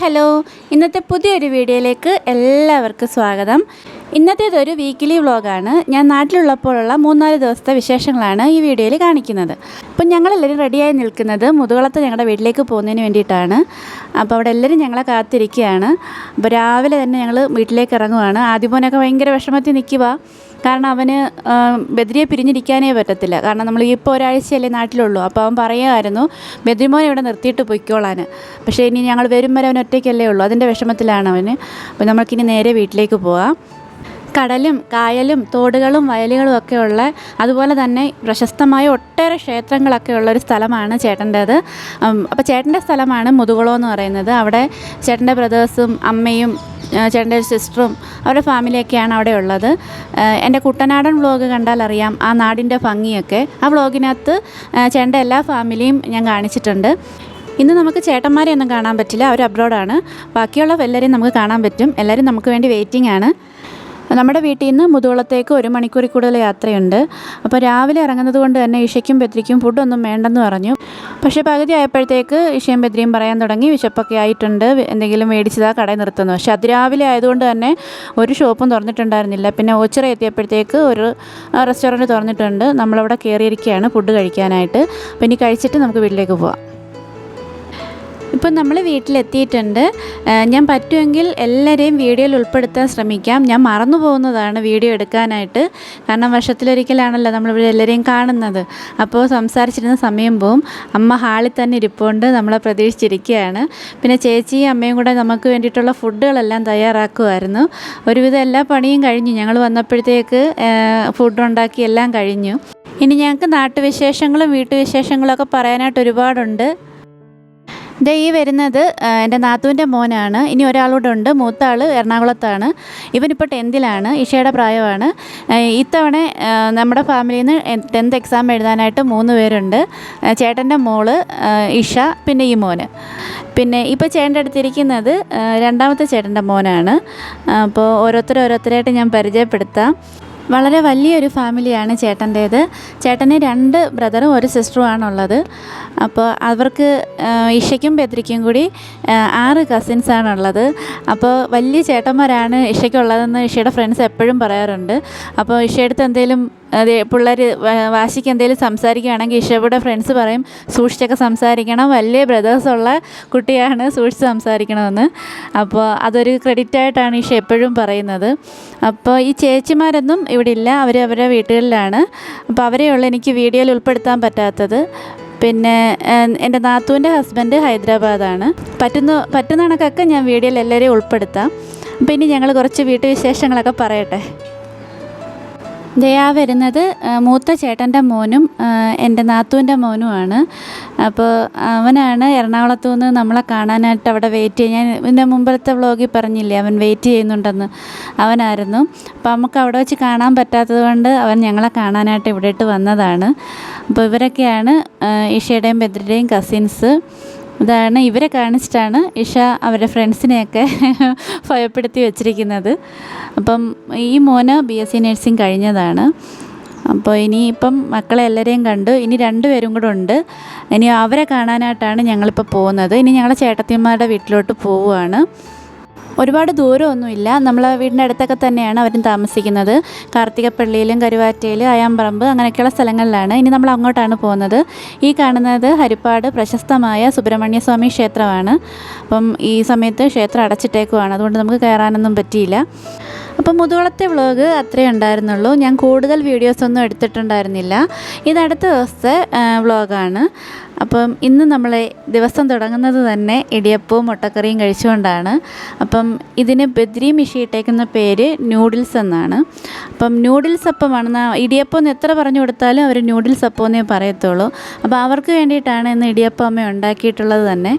Hello, ഇന്നത്തെ പുതിയൊരു വീഡിയോയിലേക്ക് എല്ലാവർക്കും സ്വാഗതം. ഇന്നത്തേതൊരു വീക്കിലി വ്ളോഗാണ്. ഞാൻ നാട്ടിലുള്ളപ്പോഴുള്ള 3-4 ദിവസത്തെ വിശേഷങ്ങളാണ് ഈ വീഡിയോയിൽ കാണിക്കുന്നത്. അപ്പം ഞങ്ങളെല്ലാവരും റെഡിയായി നിൽക്കുന്നത് മുതുകുളത്ത് ഞങ്ങളുടെ വീട്ടിലേക്ക് പോകുന്നതിന് വേണ്ടിയിട്ടാണ്. അപ്പോൾ അവിടെ എല്ലാവരും ഞങ്ങളെ കാത്തിരിക്കുകയാണ്. അപ്പോൾ രാവിലെ തന്നെ ഞങ്ങൾ വീട്ടിലേക്ക് ഇറങ്ങുവാണ്. ആദ്യമോനൊക്കെ ഭയങ്കര വിഷമത്തിൽ നിൽക്കുക. കാരണം അവന് ബദ്രിയെ പിരിഞ്ഞിരിക്കാനേ പറ്റത്തില്ല. കാരണം നമ്മൾ ഇപ്പോൾ ഒരാഴ്ചയല്ലേ നാട്ടിലുള്ളൂ. അപ്പോൾ അവൻ പറയുമായിരുന്നു ബദ്രിമോനെ ഇവിടെ നിർത്തിയിട്ട് പൊയ്ക്കോളാൻ. പക്ഷേ ഇനി ഞങ്ങൾ വരും വരെ അവൻ ഒറ്റയ്ക്കല്ലേ ഉള്ളൂ. അതിൻ്റെ വിഷമത്തിലാണ് അവന്. അപ്പോൾ നമുക്കിനി നേരെ വീട്ടിലേക്ക് പോവാം. കടലും കായലും തോടുകളും വയലുകളും ഒക്കെ ഉള്ള, അതുപോലെ തന്നെ പ്രശസ്തമായ ഒട്ടേറെ ക്ഷേത്രങ്ങളൊക്കെ ഉള്ള ഒരു സ്ഥലമാണ് ചേട്ടൻ്റേത്. അപ്പോൾ ചേട്ടൻ്റെ സ്ഥലമാണ് മുതുകുളം എന്ന് പറയുന്നത്. അവിടെ ചേട്ടൻ്റെ ബ്രദേഴ്സും അമ്മയും ചേട്ടൻ്റെ സിസ്റ്ററും അവരുടെ ഫാമിലിയൊക്കെയാണ് അവിടെ ഉള്ളത്. എൻ്റെ കുട്ടനാടൻ വ്ളോഗ് കണ്ടാൽ അറിയാം ആ നാടിൻ്റെ ഭംഗിയൊക്കെ. ആ വ്ളോഗിനകത്ത് ചേട്ടൻ്റെ എല്ലാ ഫാമിലിയും ഞാൻ കാണിച്ചിട്ടുണ്ട്. ഇന്ന് നമുക്ക് ചേട്ടന്മാരെ ഒന്നും കാണാൻ പറ്റില്ല, അവർ അബ്രോഡാണ്. ബാക്കിയുള്ള എല്ലാവരെയും നമുക്ക് കാണാൻ പറ്റും. എല്ലാവരും നമുക്ക് വേണ്ടി വെയിറ്റിംഗ് ആണ്. നമ്മുടെ വീട്ടിൽ നിന്ന് മുതുകുളത്തേക്ക് 1 മണിക്കൂറിൽ കൂടുതൽ യാത്രയുണ്ട്. അപ്പോൾ രാവിലെ ഇറങ്ങുന്നത് കൊണ്ട് തന്നെ ഇഷയ്ക്കും ബദ്രിക്കും ഫുഡൊന്നും വേണ്ടെന്ന് പറഞ്ഞു. പക്ഷേ പകുതി ആയപ്പോഴത്തേക്ക് ഇഷയും ബദ്രിയും പറയാൻ തുടങ്ങി വിശപ്പൊക്കെ ആയിട്ടുണ്ട്, എന്തെങ്കിലും മേടിച്ചതാ കടയിൽ നിർത്തുന്നു. പക്ഷേ അതിരാവിലെ ആയതുകൊണ്ട് തന്നെ ഒരു ഷോപ്പും തുറന്നിട്ടുണ്ടായിരുന്നില്ല. പിന്നെ ഓച്ചിറ എത്തിയപ്പോഴത്തേക്ക് ഒരു റെസ്റ്റോറൻറ്റ് തുറന്നിട്ടുണ്ട്. നമ്മളവിടെ കയറിയിരിക്കുകയാണ് ഫുഡ് കഴിക്കാനായിട്ട്. അപ്പോൾ ഇനി കഴിച്ചിട്ട് നമുക്ക് വീട്ടിലേക്ക് പോവാം. ഇപ്പം നമ്മൾ വീട്ടിലെത്തിയിട്ടുണ്ട്. ഞാൻ പറ്റുമെങ്കിൽ എല്ലാവരെയും വീഡിയോയിൽ ഉൾപ്പെടുത്താൻ ശ്രമിക്കാം. ഞാൻ മറന്നു പോകുന്നതാണ് വീഡിയോ എടുക്കാനായിട്ട്. കാരണം വർഷത്തിലൊരിക്കലാണല്ലോ നമ്മളിവിടെ എല്ലാവരെയും കാണുന്നത്. അപ്പോൾ സംസാരിച്ചിരുന്ന സമയം പോവും. അമ്മ ഹാളിൽ തന്നെ ഇരിപ്പുണ്ട്, നമ്മളെ പ്രതീക്ഷിച്ചിരിക്കുകയാണ്. പിന്നെ ചേച്ചിയും അമ്മയും കൂടെ നമുക്ക് വേണ്ടിയിട്ടുള്ള ഫുഡുകളെല്ലാം തയ്യാറാക്കുമായിരുന്നു. ഒരുവിധം എല്ലാ പണിയും കഴിഞ്ഞു. ഞങ്ങൾ വന്നപ്പോഴത്തേക്ക് ഫുഡ് ഉണ്ടാക്കി എല്ലാം കഴിഞ്ഞു. ഇനി ഞങ്ങൾക്ക് നാട്ടുവിശേഷങ്ങളും വീട്ടുവിശേഷങ്ങളൊക്കെ പറയാനായിട്ട് ഒരുപാടുണ്ട്. ദേ ഈ വരുന്നത് എൻ്റെ നാത്തൂൻ്റെ മോനാണ്. ഇനി ഒരാളൂടെ ഉണ്ട്. മൂത്ത ആൾ എറണാകുളത്താണ്. ഇവനിപ്പോൾ 10th ഇഷയുടെ പ്രായമാണ്. ഇത്തവണ നമ്മുടെ ഫാമിലിയിൽ നിന്ന് 10th എക്സാം എഴുതാനായിട്ട് 3 പേരുണ്ട്. ചേട്ടൻ്റെ മോള് ഇഷ, പിന്നെ ഈ മോന്. പിന്നെ ഇപ്പോൾ ചേട്ടൻ്റെ അടുത്തിരിക്കുന്നത് രണ്ടാമത്തെ ചേട്ടൻ്റെ മോനാണ്. അപ്പോൾ ഓരോരുത്തരായിട്ട് ഞാൻ പരിചയപ്പെടുത്താം. വളരെ വലിയൊരു ഫാമിലിയാണ് ചേട്ടൻ്റേത്. ചേട്ടന് 2 ബ്രദറും 1 സിസ്റ്ററുമാണുള്ളത്. അപ്പോൾ അവർക്ക് ഇഷയ്ക്കും ബദ്രിക്കും കൂടി 6 കസിൻസാണുള്ളത്. അപ്പോൾ വലിയ ചേട്ടന്മാരാണ് ഇഷയ്ക്കുള്ളതെന്ന് ഇഷയുടെ ഫ്രണ്ട്സ് എപ്പോഴും പറയാറുണ്ട്. അപ്പോൾ ഇഷയടുത്ത് എന്തെങ്കിലും പിള്ളേർ വാശിക്ക് എന്തെങ്കിലും സംസാരിക്കുകയാണെങ്കിൽ ഇഷയുടെ ഫ്രണ്ട്സ് പറയും സൂക്ഷിച്ചൊക്കെ സംസാരിക്കണം, വലിയ ബ്രദേഴ്സുള്ള കുട്ടിയാണ്, സൂക്ഷിച്ച് സംസാരിക്കണമെന്ന്. അപ്പോൾ അതൊരു ക്രെഡിറ്റായിട്ടാണ് ഇഷ എപ്പോഴും പറയുന്നത്. അപ്പോൾ ഈ ചേച്ചിമാരൊന്നും ഇവിടെ ഇല്ല, അവർ അവരുടെ വീട്ടുകളിലാണ്. അപ്പോൾ അവരെയുള്ള എനിക്ക് വീഡിയോയിൽ ഉൾപ്പെടുത്താൻ പറ്റാത്തത്. പിന്നെ എൻ്റെ നാത്തൂൻ്റെ ഹസ്ബൻഡ് ഹൈദരാബാദാണ്. പറ്റുന്ന കണക്കൊക്കെ ഞാൻ വീഡിയോയിൽ എല്ലാവരെയും ഉൾപ്പെടുത്താം. അപ്പോൾ ഇനി ഞങ്ങൾ കുറച്ച് വീട്ടുവിശേഷങ്ങളൊക്കെ പറയട്ടെ. ദയാ വരുന്നത് മൂത്ത ചേട്ടൻ്റെ മോനും എൻ്റെ നാത്തൂൻ്റെ മോനുമാണ്. അപ്പോൾ അവനാണ് എറണാകുളത്തു നിന്ന് നമ്മളെ കാണാനായിട്ട് അവിടെ വെയിറ്റ് ചെയ്യാൻ. ഞാൻ ഇതിൻ്റെ മുമ്പത്തെ വ്ളോഗിൽ പറഞ്ഞില്ലേ അവൻ വെയിറ്റ് ചെയ്യുന്നുണ്ടെന്ന്. അവനായിരുന്നു. അപ്പോൾ നമുക്ക് അവിടെ വെച്ച് കാണാൻ പറ്റാത്തത് കൊണ്ട് അവൻ ഞങ്ങളെ കാണാനായിട്ട് ഇവിടെ ഇട്ട് വന്നതാണ്. അപ്പോൾ ഇവരൊക്കെയാണ് ഇഷയുടെയും ബദ്രിയുടെയും കസിൻസ്. ഇതാണ് ഇവരെ കാണിച്ചിട്ടാണ് ഇഷ അവരുടെ ഫ്രണ്ട്സിനെയൊക്കെ ഭയപ്പെടുത്തി വെച്ചിരിക്കുന്നത്. അപ്പം ഈ മോന് BSc നഴ്സിംഗ് കഴിഞ്ഞതാണ്. അപ്പോൾ ഇനിയിപ്പം മക്കളെ എല്ലാവരെയും കണ്ടു. ഇനി 2 പേരും കൂടെ ഉണ്ട്. ഇനി അവരെ കാണാനായിട്ടാണ് ഞങ്ങളിപ്പോൾ പോകുന്നത്. ഇനി ഞങ്ങളെ ചേട്ടത്തിയമ്മയുടെ വീട്ടിലോട്ട് പോവുകയാണ്. ഒരുപാട് ദൂരമൊന്നുമില്ല, നമ്മളെ വീടിൻ്റെ അടുത്തൊക്കെ തന്നെയാണ് അവരും താമസിക്കുന്നത്. കാർത്തികപ്പള്ളിയിലും കരുവാറ്റയിലും അയാമ്പറമ്പ് അങ്ങനെയൊക്കെയുള്ള സ്ഥലങ്ങളിലാണ്. ഇനി നമ്മൾ അങ്ങോട്ടാണ് പോകുന്നത്. ഈ കാണുന്നത് ഹരിപ്പാട് പ്രശസ്തമായ സുബ്രഹ്മണ്യസ്വാമി ക്ഷേത്രമാണ്. അപ്പം ഈ സമയത്ത് ക്ഷേത്രം അടച്ചിട്ടേക്കുവാണ്, അതുകൊണ്ട് നമുക്ക് കയറാനൊന്നും പറ്റിയില്ല. അപ്പം മുതുകുളത്തെ വ്ളോഗ് അത്രയേ ഉണ്ടായിരുന്നുള്ളൂ. ഞാൻ കൂടുതൽ വീഡിയോസൊന്നും എടുത്തിട്ടുണ്ടായിരുന്നില്ല. ഇത് അടുത്ത ദിവസത്തെ വ്ളോഗാണ്. അപ്പം ഇന്ന് നമ്മളെ ദിവസം തുടങ്ങുന്നത് തന്നെ ഇടിയപ്പവും മുട്ടക്കറിയും കഴിച്ചുകൊണ്ടാണ്. അപ്പം ഇതിന് ബദ്രി മിഷി ഇട്ടേക്കുന്ന പേര് നൂഡിൽസ് എന്നാണ്. അപ്പം നൂഡിൽസ് അപ്പമാണ്. ഇടിയപ്പം എന്ന് എത്ര പറഞ്ഞു കൊടുത്താലും അവർ നൂഡിൽസ് അപ്പം എന്നേ പറയത്തുള്ളൂ. അപ്പോൾ അവർക്ക് വേണ്ടിയിട്ടാണ് ഇന്ന് ഇടിയപ്പം അമ്മ ഉണ്ടാക്കിയിട്ടുള്ളത് തന്നെ.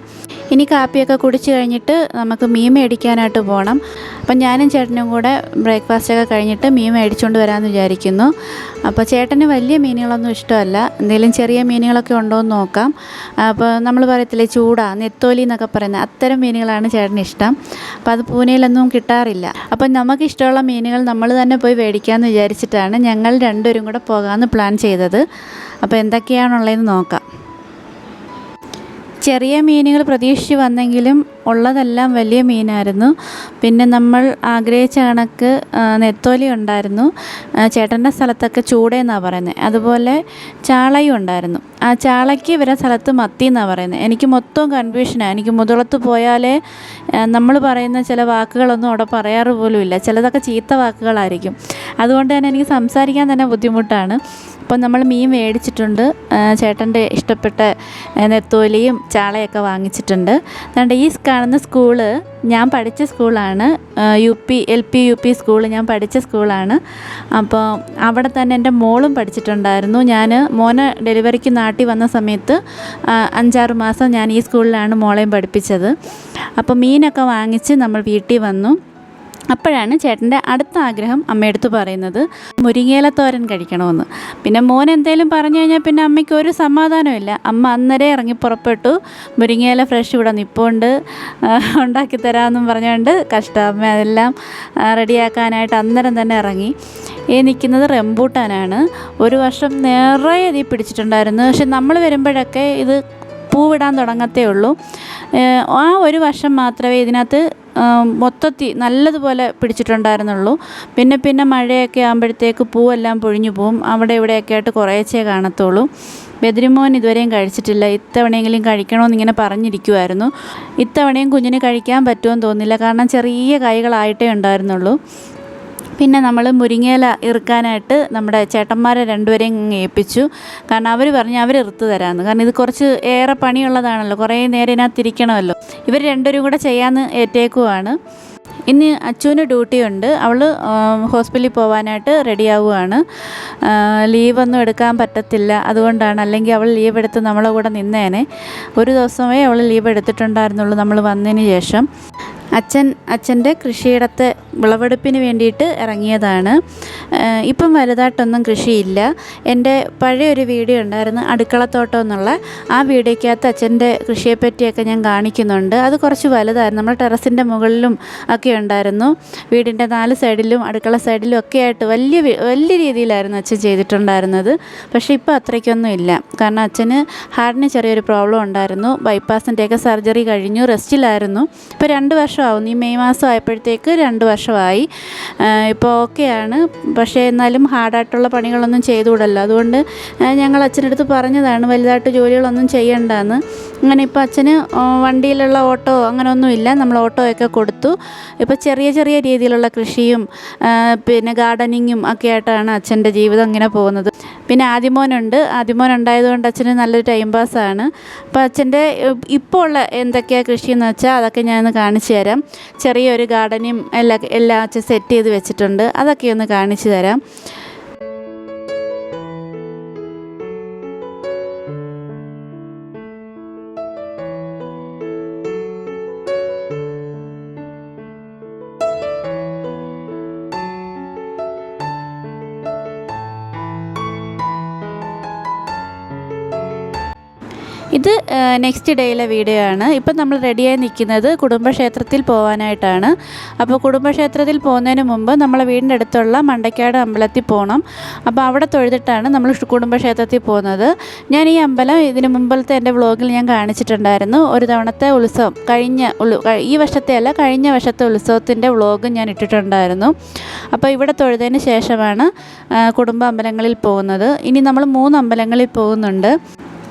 ഇനി കാപ്പിയൊക്കെ കുടിച്ച് കഴിഞ്ഞിട്ട് നമുക്ക് മീൻ മേടിക്കാനായിട്ട് പോകണം. അപ്പം ഞാനും ചേട്ടനും കൂടെ ബ്രേക്ക്ഫാസ്റ്റൊക്കെ കഴിഞ്ഞിട്ട് മീൻ മേടിച്ചുകൊണ്ട് വരാമെന്ന് വിചാരിക്കുന്നു. അപ്പോൾ ചേട്ടന് വലിയ മീനുകളൊന്നും ഇഷ്ടമല്ല, എന്തെങ്കിലും ചെറിയ മീനുകളൊക്കെ ഉണ്ടോ എന്ന് നോക്കാം. അപ്പോൾ നമ്മൾ പറയത്തില്ലേ ചൂട, നെത്തോലി എന്നൊക്കെ പറയുന്നത്, അത്തരം മീനുകളാണ് ചേട്ടന് ഇഷ്ടം. അപ്പോൾ അത് പൂനെയിലൊന്നും കിട്ടാറില്ല. അപ്പം നമുക്കിഷ്ടമുള്ള മീനുകൾ നമ്മൾ തന്നെ പോയി മേടിക്കാമെന്ന് വിചാരിച്ചിട്ടാണ് ഞങ്ങൾ 2 പേരും കൂടെ പോകാമെന്ന് പ്ലാൻ ചെയ്തത്. അപ്പോൾ എന്തൊക്കെയാണുള്ളതെന്ന് നോക്കാം. ചെറിയ മീനുകൾ പ്രതീക്ഷിച്ച് വന്നെങ്കിലും ഉള്ളതെല്ലാം വലിയ മീനായിരുന്നു. പിന്നെ നമ്മൾ ആഗ്രഹിച്ച കണക്ക് നെത്തോലി ഉണ്ടായിരുന്നു. ചേട്ടൻ്റെ സ്ഥലത്തൊക്കെ ചൂടയെന്നാണ് പറയുന്നത്. അതുപോലെ ചാളയും ഉണ്ടായിരുന്നു. ആ ചാളയ്ക്ക് ഇവരെ സ്ഥലത്ത് മത്തി എന്നാണ് പറയുന്നത്. എനിക്ക് മൊത്തം കൺഫ്യൂഷനാണ്. എനിക്ക് മുതുളത്ത് പോയാലേ നമ്മൾ പറയുന്ന ചില വാക്കുകളൊന്നും അവിടെ പറയാറ് പോലും ഇല്ല. ചിലതൊക്കെ ചീത്ത വാക്കുകളായിരിക്കും. അതുകൊണ്ട് തന്നെ എനിക്ക് സംസാരിക്കാൻ തന്നെ ബുദ്ധിമുട്ടാണ്. അപ്പം നമ്മൾ മീൻ മേടിച്ചിട്ടുണ്ട്. ചേട്ടൻ്റെ ഇഷ്ടപ്പെട്ട നെത്തോലിയും ചാളയൊക്കെ വാങ്ങിച്ചിട്ടുണ്ട്. അതുകൊണ്ട് ഈ കാണുന്ന സ്കൂള് ഞാൻ പഠിച്ച സ്കൂളാണ്. LP UP സ്കൂൾ ഞാൻ പഠിച്ച സ്കൂളാണ്. അപ്പോൾ അവിടെ തന്നെ എൻ്റെ മോളും പഠിച്ചിട്ടുണ്ടായിരുന്നു. ഞാൻ മോനെ ഡെലിവറിക്ക് നാട്ടിൽ വന്ന സമയത്ത് 5-6 മാസം ഞാൻ ഈ സ്കൂളിലാണ് മോളെയും പഠിപ്പിച്ചത്. അപ്പോൾ മീനൊക്കെ വാങ്ങിച്ച് നമ്മൾ വീട്ടിൽ വന്നു. അപ്പോഴാണ് ചേട്ടൻ്റെ അടുത്ത ആഗ്രഹം അമ്മയെടുത്ത് പറയുന്നത്, മുരിങ്ങയില തോരൻ കഴിക്കണമെന്ന്. പിന്നെ മോൻ എന്തെങ്കിലും പറഞ്ഞു കഴിഞ്ഞാൽ പിന്നെ അമ്മയ്ക്ക് ഒരു സമാധാനമില്ല. അമ്മ അന്നേരം ഇറങ്ങി പുറപ്പെട്ടു. മുരിങ്ങയില ഫ്രഷ് ഇവിടെ നിൽപ്പുണ്ട്, ഉണ്ടാക്കി തരാമെന്നും പറഞ്ഞുകൊണ്ട് കഷ്ടം അമ്മ അതെല്ലാം റെഡിയാക്കാനായിട്ട് അന്നേരം തന്നെ ഇറങ്ങി. ഈ നിൽക്കുന്നത് റംബൂട്ടാനാണ്. ഒരു വർഷം നിറയെ ഇതിൽ പിടിച്ചിട്ടുണ്ടായിരുന്നു. പക്ഷെ നമ്മൾ വരുമ്പോഴൊക്കെ ഇത് പൂവിടാൻ തുടങ്ങത്തേ ഉള്ളൂ. ആ ഒരു വർഷം മാത്രമേ ഇതിനകത്ത് മൊത്തത്തിൽ നല്ലതുപോലെ പിടിച്ചിട്ടുണ്ടായിരുന്നുള്ളൂ. പിന്നെ മഴയൊക്കെ ആകുമ്പോഴത്തേക്ക് പൂവെല്ലാം പൊഴിഞ്ഞു പോവും. അവിടെ ഇവിടെയൊക്കെ ആയിട്ട് കുറേച്ചേ കാണത്തുള്ളൂ. ബെദ്രിമോൻ ഇതുവരെയും കഴിച്ചിട്ടില്ല. ഇത്തവണയെങ്കിലും കഴിക്കണമെന്നിങ്ങനെ പറഞ്ഞിരിക്കുമായിരുന്നു. ഇത്തവണയും കുഞ്ഞിന് കഴിക്കാൻ പറ്റുമെന്ന് തോന്നില്ല. കാരണം ചെറിയ കൈകളായിട്ടേ ഉണ്ടായിരുന്നുള്ളൂ. പിന്നെ നമ്മൾ മുരിങ്ങയില ഇറുക്കാനായിട്ട് നമ്മുടെ ചേട്ടന്മാരെ 2പേരെയും ഏൽപ്പിച്ചു. കാരണം അവർ പറഞ്ഞു അവർ ഇറുത്ത് തരാമെന്ന്. കാരണം ഇത് കുറച്ച് ഏറെ പണിയുള്ളതാണല്ലോ, കുറേ നേരം ഇതിനകത്തിരിക്കണമല്ലോ. ഇവർ 2പേരും കൂടെ ചെയ്യാമെന്ന് ഏറ്റേക്കുവാണ്. ഇന്ന് അച്ചുവിന് ഡ്യൂട്ടിയുണ്ട്. അവൾ ഹോസ്പിറ്റലിൽ പോകാനായിട്ട് റെഡിയാവുകയാണ്. ലീവൊന്നും എടുക്കാൻ പറ്റത്തില്ല. അതുകൊണ്ടാണ്. അല്ലെങ്കിൽ അവൾ ലീവ് എടുത്ത് നമ്മളെ കൂടെ നിന്നേനെ. ഒരു ദിവസമേ അവൾ ലീവ് എടുത്തിട്ടുണ്ടായിരുന്നുള്ളൂ നമ്മൾ വന്നതിന് ശേഷം. അച്ഛൻ്റെ കൃഷിയിടത്തെ വിളവെടുപ്പിന് വേണ്ടിയിട്ട് ഇറങ്ങിയതാണ്. ഇപ്പം വലുതായിട്ടൊന്നും കൃഷിയില്ല. എൻ്റെ പഴയൊരു വീഡിയോ ഉണ്ടായിരുന്നു, അടുക്കളത്തോട്ടം എന്നുള്ള. ആ വീഡിയോയ്ക്കകത്ത് അച്ഛൻ്റെ കൃഷിയെപ്പറ്റിയൊക്കെ ഞാൻ കാണിക്കുന്നുണ്ട്. അത് കുറച്ച് വലുതായിരുന്നു. നമ്മൾ ടെറസിൻ്റെ മുകളിലും ഒക്കെ ഉണ്ടായിരുന്നു. വീടിൻ്റെ 4 സൈഡിലും അടുക്കള സൈഡിലും ഒക്കെ ആയിട്ട് വലിയ രീതിയിലായിരുന്നു അച്ഛൻ ചെയ്തിട്ടുണ്ടായിരുന്നത്. പക്ഷേ ഇപ്പോൾ അത്രയ്ക്കൊന്നും ഇല്ല. കാരണം അച്ഛന് ഹാർട്ടിന് ചെറിയൊരു പ്രോബ്ലം ഉണ്ടായിരുന്നു. ബൈപ്പാസിൻ്റെയൊക്കെ സർജറി കഴിഞ്ഞു, റെസ്റ്റിലായിരുന്നു. ഇപ്പോൾ 2 വർഷമാവും. ഈ മെയ് മാസം ആയപ്പോഴത്തേക്ക് 2 വർഷമായി. ഇപ്പോൾ ഓക്കെയാണ്. പക്ഷേ എന്നാലും ഹാർഡായിട്ടുള്ള പണികളൊന്നും ചെയ്തുകൂടല്ലോ. അതുകൊണ്ട് ഞങ്ങൾ അച്ഛനടുത്ത് പറഞ്ഞതാണ് വലുതായിട്ട് ജോലികളൊന്നും ചെയ്യണ്ടെന്ന്. അങ്ങനെ ഇപ്പോൾ അച്ഛന് വണ്ടിയിലുള്ള ഓട്ടോ അങ്ങനെയൊന്നുമില്ല. നമ്മൾ ഓട്ടോയൊക്കെ കൊടുത്തു. ഇപ്പോൾ ചെറിയ രീതിയിലുള്ള കൃഷിയും പിന്നെ ഗാർഡനിങ്ങും ഒക്കെ ആയിട്ടാണ് അച്ഛൻ്റെ ജീവിതം ഇങ്ങനെ പോകുന്നത്. പിന്നെ ആദ്യമോൻ ഉണ്ടായതുകൊണ്ട് അച്ഛന് നല്ലൊരു ടൈം പാസ്സാണ്. അപ്പോൾ അച്ഛൻ്റെ ഇപ്പോൾ ഉള്ള എന്തൊക്കെയാണ് കൃഷിയെന്ന് വെച്ചാൽ അതൊക്കെ ഞാനൊന്ന് കാണിച്ചു തരാം. ചെറിയൊരു ഗാർഡനും എല്ലാം അച്ഛൻ സെറ്റ് ചെയ്ത് വെച്ചിട്ടുണ്ട്. അതൊക്കെ ഒന്ന് കാണിച്ചു തരാം. ഇത് നെക്സ്റ്റ് ഡേയിലെ വീഡിയോ ആണ്. ഇപ്പം നമ്മൾ റെഡിയായി നിൽക്കുന്നത് കുടുംബക്ഷേത്രത്തിൽ പോകാനായിട്ടാണ്. അപ്പോൾ കുടുംബക്ഷേത്രത്തിൽ പോകുന്നതിന് മുമ്പ് നമ്മളെ വീടിൻ്റെ അടുത്തുള്ള മണ്ടക്കാട് അമ്പലത്തിൽ പോകണം. അപ്പോൾ അവിടെ തൊഴുതിട്ടാണ് നമ്മൾ കുടുംബക്ഷേത്രത്തിൽ പോകുന്നത്. ഞാൻ ഈ അമ്പലം ഇതിന് മുമ്പത്തെ എൻ്റെ വ്ളോഗിൽ ഞാൻ കാണിച്ചിട്ടുണ്ടായിരുന്നു. ഒരു തവണത്തെ ഉത്സവം ഈ വർഷത്തെ അല്ല, കഴിഞ്ഞ വർഷത്തെ ഉത്സവത്തിൻ്റെ വ്ളോഗ് ഞാൻ ഇട്ടിട്ടുണ്ടായിരുന്നു. അപ്പോൾ ഇവിടെ തൊഴുതതിന് ശേഷമാണ് കുടുംബ അമ്പലങ്ങളിൽ പോകുന്നത്. ഇനി നമ്മൾ 3 അമ്പലങ്ങളിൽ പോകുന്നുണ്ട്.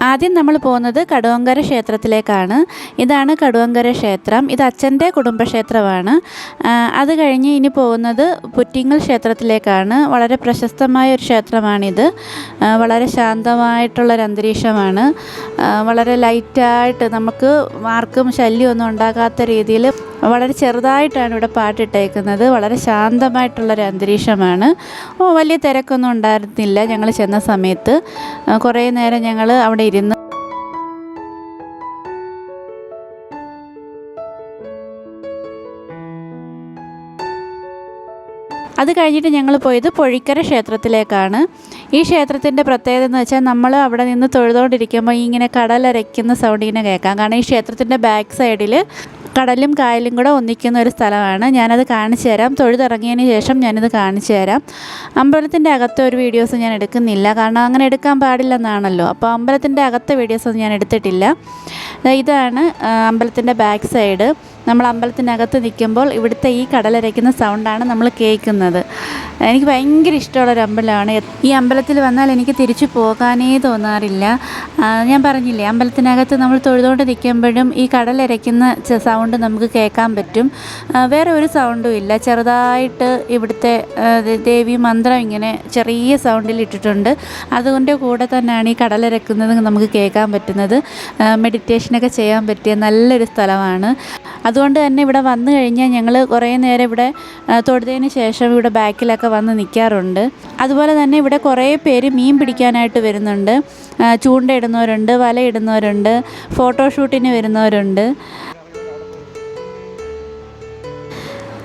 ആദ്യം നമ്മൾ പോകുന്നത് കടുവങ്കര ക്ഷേത്രത്തിലേക്കാണ്. ഇതാണ് കടുവങ്കര ക്ഷേത്രം. ഇത് അച്ഛൻ്റെ കുടുംബക്ഷേത്രമാണ്. അത് കഴിഞ്ഞ് ഇനി പോകുന്നത് പുറ്റിങ്ങൽ ക്ഷേത്രത്തിലേക്കാണ്. വളരെ പ്രശസ്തമായ ഒരു ക്ഷേത്രമാണിത്. വളരെ ശാന്തമായിട്ടുള്ളൊരു അന്തരീക്ഷമാണ്. വളരെ ലൈറ്റായിട്ട് നമുക്ക് ആർക്കും ശല്യമൊന്നും ഉണ്ടാകാത്ത രീതിയിൽ വളരെ ചെറുതായിട്ടാണ് ഇവിടെ പാട്ടിട്ടേക്കുന്നത്. വളരെ ശാന്തമായിട്ടുള്ളൊരു അന്തരീക്ഷമാണ്. വലിയ തിരക്കൊന്നും ഉണ്ടായിരുന്നില്ല ഞങ്ങൾ ചെന്ന സമയത്ത്. കുറേ നേരം ഞങ്ങൾ അവിടെ ഇരുന്ന് അത് കഴിഞ്ഞിട്ട് ഞങ്ങൾ പോയത് പൊഴിക്കര ക്ഷേത്രത്തിലേക്കാണ്. ഈ ക്ഷേത്രത്തിൻ്റെ പ്രത്യേകത എന്ന് വെച്ചാൽ നമ്മൾ അവിടെ നിന്ന് തൊഴുതുകൊണ്ടിരിക്കുമ്പോൾ ഇങ്ങനെ കടലരയ്ക്കുന്ന സൗണ്ട് ഇങ്ങനെ കേൾക്കാം. കാരണം ഈ ക്ഷേത്രത്തിൻ്റെ ബാക്ക് സൈഡിൽ കടലും കായലും കൂടെ ഒന്നിക്കുന്ന ഒരു സ്ഥലമാണ്. ഞാനത് കാണിച്ചു തരാം. തൊഴുതിറങ്ങിയതിന് ശേഷം ഞാനിത് കാണിച്ചു തരാം. അമ്പലത്തിൻ്റെ അകത്തെ ഒരു വീഡിയോസ് ഞാൻ എടുക്കുന്നില്ല, കാരണം അങ്ങനെ എടുക്കാൻ പാടില്ലെന്നാണല്ലോ. അപ്പോൾ അമ്പലത്തിൻ്റെ അകത്തെ വീഡിയോസൊന്നും ഞാൻ എടുത്തിട്ടില്ല. ഇതാണ് അമ്പലത്തിൻ്റെ ബാക്ക് സൈഡ്. നമ്മൾ അമ്പലത്തിനകത്ത് നിൽക്കുമ്പോൾ ഇവിടുത്തെ ഈ കടലരയ്ക്കുന്ന സൗണ്ടാണ് നമ്മൾ കേൾക്കുന്നത്. എനിക്ക് ഭയങ്കര ഇഷ്ടമുള്ളൊരു അമ്പലമാണ്. ഈ അമ്പലത്തിൽ വന്നാൽ എനിക്ക് തിരിച്ചു പോകാനേ തോന്നാറില്ല. ഞാൻ പറഞ്ഞില്ലേ, അമ്പലത്തിനകത്ത് നമ്മൾ തൊഴുതുകൊണ്ട് നിൽക്കുമ്പോഴും ഈ കടലരയ്ക്കുന്ന സൗണ്ട് നമുക്ക് കേൾക്കാൻ പറ്റും. വേറെ ഒരു സൗണ്ടും ഇല്ല. ചെറുതായിട്ട് ഇവിടുത്തെ ദേവി മന്ത്രം ഇങ്ങനെ ചെറിയ സൗണ്ടിൽ ഇട്ടിട്ടുണ്ട്. അതുകൊണ്ട് കൂടെ തന്നെയാണ് ഈ കടലരക്കുന്നത് നമുക്ക് കേൾക്കാൻ പറ്റുന്നത്. മെഡിറ്റേഷനൊക്കെ ചെയ്യാൻ പറ്റിയ നല്ലൊരു സ്ഥലമാണ്. അതുകൊണ്ട് തന്നെ ഇവിടെ വന്നു കഴിഞ്ഞാൽ ഞങ്ങൾ കുറേ നേരം ഇവിടെ തൊഴുതതിന് ശേഷം ഇവിടെ ബാക്കിലൊക്കെ വന്ന് നിൽക്കാറുണ്ട്. അതുപോലെ തന്നെ ഇവിടെ കുറേ പേര് മീൻ പിടിക്കാനായിട്ട് വരുന്നുണ്ട്. ചൂണ്ടയിടുന്നവരുണ്ട്, വലയിടുന്നവരുണ്ട്, ഫോട്ടോഷൂട്ടിന് വരുന്നവരുണ്ട്.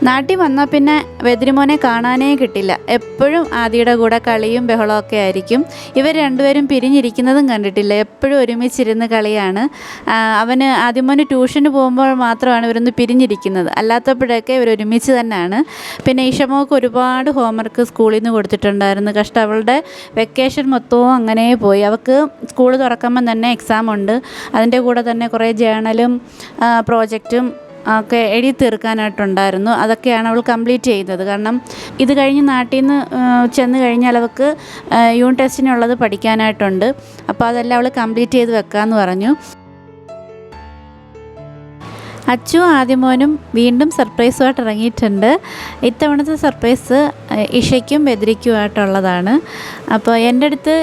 നാട്ടിൽ വന്നാൽ പിന്നെ വെതിരിമോനെ കാണാനേ കിട്ടില്ല. എപ്പോഴും ആദിയുടെ കൂടെ കളിയും ബഹളമൊക്കെ ആയിരിക്കും. ഇവർ രണ്ടുപേരും പിരിഞ്ഞിരിക്കുന്നതും കണ്ടിട്ടില്ല. എപ്പോഴും ഒരുമിച്ചിരുന്ന് കളിയാണ്. അവന് ആദ്യമോന് ട്യൂഷന് പോകുമ്പോൾ മാത്രമാണ് ഇവരൊന്ന് പിരിഞ്ഞിരിക്കുന്നത്. അല്ലാത്തപ്പോഴൊക്കെ ഇവർ ഒരുമിച്ച് തന്നെയാണ്. പിന്നെ ഈശമോക്ക് ഒരുപാട് ഹോംവർക്ക് സ്കൂളിൽ നിന്ന് കൊടുത്തിട്ടുണ്ടായിരുന്നു. കഷ്ടം, അവളുടെ വെക്കേഷൻ മൊത്തവും അങ്ങനെ പോയി. അവൾക്ക് സ്കൂൾ തുറക്കുമ്പം തന്നെ എക്സാം ഉണ്ട്. അതിൻ്റെ കൂടെ തന്നെ കുറേ ജേണലും പ്രോജക്റ്റും ഒക്കെ എഴുതി തീർക്കാനായിട്ടുണ്ടായിരുന്നു. അതൊക്കെയാണ് അവൾ കംപ്ലീറ്റ് ചെയ്തത്. കാരണം ഇത് കഴിഞ്ഞ് നാട്ടിൽ നിന്ന് ചെന്ന് കഴിഞ്ഞാൽ അവൾക്ക് യൂണിറ്റ് ടെസ്റ്റിനുള്ളത് പഠിക്കാനായിട്ടുണ്ട്. അപ്പോൾ അതെല്ലാം അവൾ കംപ്ലീറ്റ് ചെയ്ത് വെക്കാമെന്ന് പറഞ്ഞു. അച്ചു ആദ്യമോനും വീണ്ടും സർപ്രൈസുമായിട്ട് ഇറങ്ങിയിട്ടുണ്ട്. ഇത്തവണത്തെ സർപ്രൈസ് ഇഷയ്ക്കും ബദ്രിക്കുമായിട്ടുള്ളതാണ്. അപ്പോൾ എൻ്റെ അടുത്ത്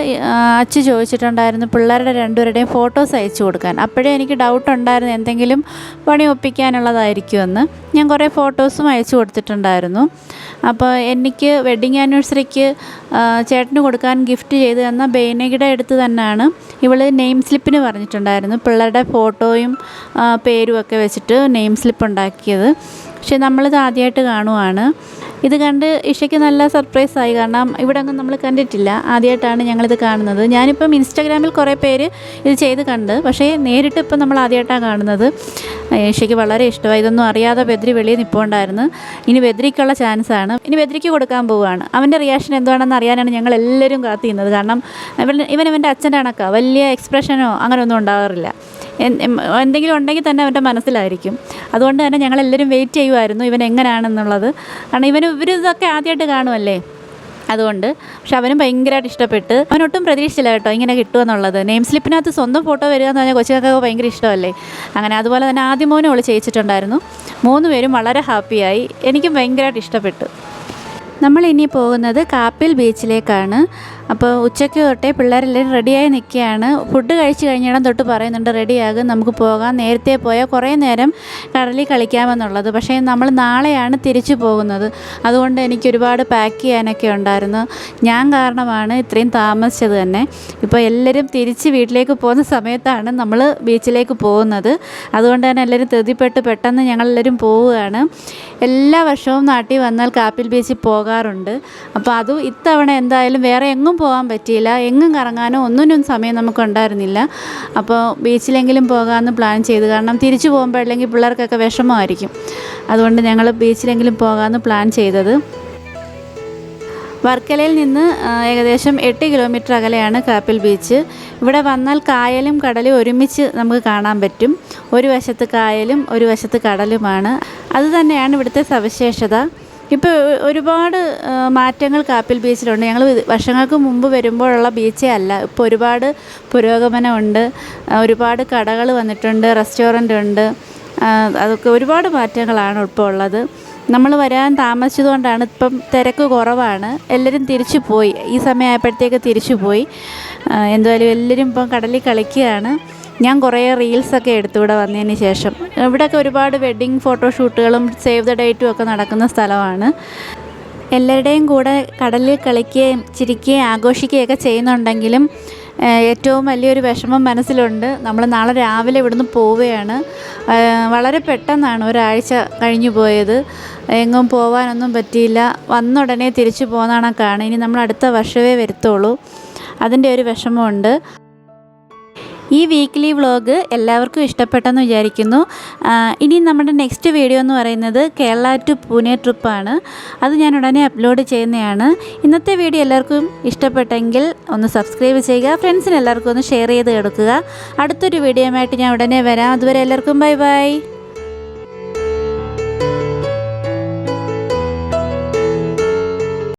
അച്ചു ചോദിച്ചിട്ടുണ്ടായിരുന്നു പിള്ളേരുടെ രണ്ടുപേരുടെയും ഫോട്ടോസ് അയച്ചു കൊടുക്കാൻ. അപ്പോഴേ എനിക്ക് ഡൗട്ട് ഉണ്ടായിരുന്നു എന്തെങ്കിലും പണി ഒപ്പിക്കാനുള്ളതായിരിക്കുമെന്ന്. ഞാൻ കുറേ ഫോട്ടോസും അയച്ചു കൊടുത്തിട്ടുണ്ടായിരുന്നു. അപ്പോൾ എനിക്ക് വെഡ്ഡിങ് ആനിവേഴ്സറിക്ക് ചേട്ടന് കൊടുക്കാൻ ഗിഫ്റ്റ് ചെയ്ത് തന്ന ബേനയുടെ അടുത്ത് തന്നെയാണ് ഇവൾ നെയിം സ്ലിപ്പിന് പറഞ്ഞിട്ടുണ്ടായിരുന്നു. പിള്ളേരുടെ ഫോട്ടോയും പേരും ഒക്കെ വെച്ചിട്ട് നെയിം സ്ലിപ്പ് ഉണ്ടാക്കിയത്. പക്ഷേ നമ്മളിത് ആദ്യമായിട്ട് കാണുവാണ്. ഇത് കണ്ട് ഇഷയ്ക്ക് നല്ല സർപ്രൈസായി. കാരണം ഇവിടെ ഒന്നും നമ്മൾ കണ്ടിട്ടില്ല, ആദ്യമായിട്ടാണ് ഞങ്ങളിത് കാണുന്നത്. ഞാനിപ്പം ഇൻസ്റ്റാഗ്രാമിൽ കുറേ പേര് ഇത് ചെയ്ത് കണ്ട്, പക്ഷേ നേരിട്ട് ഇപ്പം നമ്മൾ ആദ്യമായിട്ടാണ് കാണുന്നത്. ഇഷയ്ക്ക് വളരെ ഇഷ്ടമായി. ഇതൊന്നും അറിയാതെ ബദ്രി വെളിയിൽ നിൽപ്പുണ്ടായിരുന്നു. ഇനി ബദ്രിക്കുള്ള ചാൻസാണ്. ഇനി ബദ്രിക്ക് കൊടുക്കാൻ പോവുകയാണ്. അവൻ്റെ റിയാക്ഷൻ എന്താണെന്ന് അറിയാനാണ് ഞങ്ങൾ എല്ലാവരും കാത്തിരുന്നത്. കാരണം ഇവൻ്റെ അച്ഛൻ്റെ കണക്കാണ്, വലിയ എക്സ്പ്രഷനോ അങ്ങനെയൊന്നും ഉണ്ടാകാറില്ല. എന്തെങ്കിലും ഉണ്ടെങ്കിൽ തന്നെ അവൻ്റെ മനസ്സിലായിരിക്കും. അതുകൊണ്ട് തന്നെ ഞങ്ങളെല്ലാവരും വെയിറ്റ് ചെയ്യുമായിരുന്നു ഇവൻ എങ്ങനെയാണെന്നുള്ളത്. കാരണം ഇവരിതൊക്കെ ആദ്യമായിട്ട് കാണുമല്ലേ, അതുകൊണ്ട്. പക്ഷെ അവനും ഭയങ്കരമായിട്ട് ഇഷ്ടപ്പെട്ട്. അവനൊട്ടും പ്രതീക്ഷിച്ചില്ല കേട്ടോ ഇങ്ങനെ കിട്ടുമെന്നുള്ളത്. നെയിം സ്ലിപ്പിനകത്ത് സ്വന്തം ഫോട്ടോ വരിക എന്ന് പറഞ്ഞാൽ കൊച്ചുകൾക്കൊക്കെ ഭയങ്കര ഇഷ്ടമല്ലേ. അങ്ങനെ അതുപോലെ തന്നെ ആദ്യമോനും അവൾ ചെയ്യിച്ചിട്ടുണ്ടായിരുന്നു. 3 പേരും വളരെ ഹാപ്പിയായി. എനിക്കും ഭയങ്കരമായിട്ട് ഇഷ്ടപ്പെട്ടു. നമ്മളിനി പോകുന്നത് കാപ്പിൽ ബീച്ചിലേക്കാണ്. അപ്പോൾ ഉച്ചയ്ക്ക് തൊട്ടേ പിള്ളേരെല്ലാവരും റെഡിയായി നിൽക്കുകയാണ്. ഫുഡ് കഴിച്ച് കഴിഞ്ഞിടം തൊട്ട് പറയുന്നുണ്ട് റെഡിയാകും, നമുക്ക് പോകാം, നേരത്തെ പോയാൽ കുറേ നേരം കടലിൽ കളിക്കാമെന്നുള്ളത്. പക്ഷേ നമ്മൾ നാളെയാണ് തിരിച്ചു പോകുന്നത്. അതുകൊണ്ട് എനിക്ക് ഒരുപാട് പാക്ക് ചെയ്യാനൊക്കെ ഉണ്ടായിരുന്നു. ഞാൻ കാരണമാണ് ഇത്രയും താമസിച്ചത് തന്നെ. ഇപ്പോൾ എല്ലാവരും തിരിച്ച് വീട്ടിലേക്ക് പോകുന്ന സമയത്താണ് നമ്മൾ ബീച്ചിലേക്ക് പോകുന്നത്. അതുകൊണ്ട് തന്നെ എല്ലാവരും ധൃതിപ്പെട്ട് പെട്ടെന്ന് ഞങ്ങളെല്ലാവരും പോവുകയാണ്. എല്ലാ വർഷവും നാട്ടിൽ വന്നാൽ കാപ്പിൽ ബീച്ചിൽ പോകാറുണ്ട്. അപ്പോൾ അതും ഇത്തവണ എന്തായാലും വേറെ എങ്ങും പോകാൻ പറ്റിയില്ല. എങ്ങും കറങ്ങാനോ ഒന്നിനും സമയം നമുക്കുണ്ടായിരുന്നില്ല. അപ്പോൾ ബീച്ചിലെങ്കിലും പോകാമെന്ന് പ്ലാൻ ചെയ്തു. കാരണം തിരിച്ചു പോകുമ്പോൾ അല്ലെങ്കിൽ പിള്ളേർക്കൊക്കെ വിഷമമായിരിക്കും. അതുകൊണ്ട് ഞങ്ങൾ ബീച്ചിലെങ്കിലും പോകാമെന്ന് പ്ലാൻ ചെയ്തത്. വർക്കലയിൽ നിന്ന് ഏകദേശം 8 കിലോമീറ്റർ അകലെയാണ് കാപ്പിൽ ബീച്ച്. ഇവിടെ വന്നാൽ കായലും കടലും ഒരുമിച്ച് നമുക്ക് കാണാൻ പറ്റും. ഒരു വശത്ത് കായലും ഒരു വശത്ത് കടലുമാണ്. അതുതന്നെയാണ് ഇവിടുത്തെ സവിശേഷത. ഇപ്പോൾ ഒരുപാട് മാറ്റങ്ങൾ കാപ്പിൽ ബീച്ചിലുണ്ട്. ഞങ്ങൾ വർഷങ്ങൾക്ക് മുമ്പ് വരുമ്പോഴുള്ള ബീച്ചേ അല്ല. ഇപ്പോൾ ഒരുപാട് പുരോഗമനമുണ്ട്. ഒരുപാട് കടകൾ വന്നിട്ടുണ്ട്, റെസ്റ്റോറൻ്റ് ഉണ്ട്. അതൊക്കെ ഒരുപാട് മാറ്റങ്ങളാണ് ഇപ്പോൾ ഉള്ളത്. നമ്മൾ വരാൻ താമസിച്ചതുകൊണ്ടാണ് ഇപ്പം തിരക്ക് കുറവാണ്. എല്ലാവരും തിരിച്ചു പോയി. ഈ സമയമായപ്പോഴത്തേക്ക് തിരിച്ചു പോയി. എന്തായാലും എല്ലാവരും ഇപ്പം കടലിൽ കളിക്കുകയാണ്. ഞാൻ കുറേ റീൽസൊക്കെ എടുത്തു ഇവിടെ വന്നതിന് ശേഷം. ഇവിടെയൊക്കെ ഒരുപാട് വെഡ്ഡിങ് ഫോട്ടോഷൂട്ടുകളും സേവ് ദ ഡേറ്റും ഒക്കെ നടക്കുന്ന സ്ഥലമാണ്. എല്ലാവരുടെയും കൂടെ കടലിൽ കളിക്കുകയും ചിരിക്കുകയും ആഘോഷിക്കുകയൊക്കെ ചെയ്യുന്നുണ്ടെങ്കിലും ഏറ്റവും വലിയൊരു വിഷമം മനസ്സിലുണ്ട്. നമ്മൾ നാളെ രാവിലെ ഇവിടുന്ന് പോവുകയാണ്. വളരെ പെട്ടെന്നാണ് ഒരാഴ്ച കഴിഞ്ഞു പോയത്. എങ്ങും പോകാനൊന്നും പറ്റിയില്ല. വന്ന ഉടനെ തിരിച്ചു പോകുന്നതാണ്. ഇനി നമ്മൾ അടുത്ത വർഷമേ വരത്തുള്ളൂ. അതിൻ്റെ ഒരു വിഷമമുണ്ട്. ഈ വീക്കിലി വ്ളോഗ് എല്ലാവർക്കും ഇഷ്ടപ്പെട്ടെന്ന് വിചാരിക്കുന്നു. ഇനി നമ്മുടെ നെക്സ്റ്റ് വീഡിയോ എന്ന് പറയുന്നത് കേരള ടു പൂനെ ട്രിപ്പാണ്. അത് ഞാൻ ഉടനെ അപ്ലോഡ് ചെയ്യുന്നതാണ്. ഇന്നത്തെ വീഡിയോ എല്ലാവർക്കും ഇഷ്ടപ്പെട്ടെങ്കിൽ ഒന്ന് സബ്സ്ക്രൈബ് ചെയ്യുക, ഫ്രണ്ട്സിന് എല്ലാവർക്കും ഒന്ന് ഷെയർ ചെയ്ത് കൊടുക്കുക. അടുത്തൊരു വീഡിയോയുമായിട്ട് ഞാൻ ഉടനെ വരാം. അതുവരെ എല്ലാവർക്കും ബൈ ബൈ.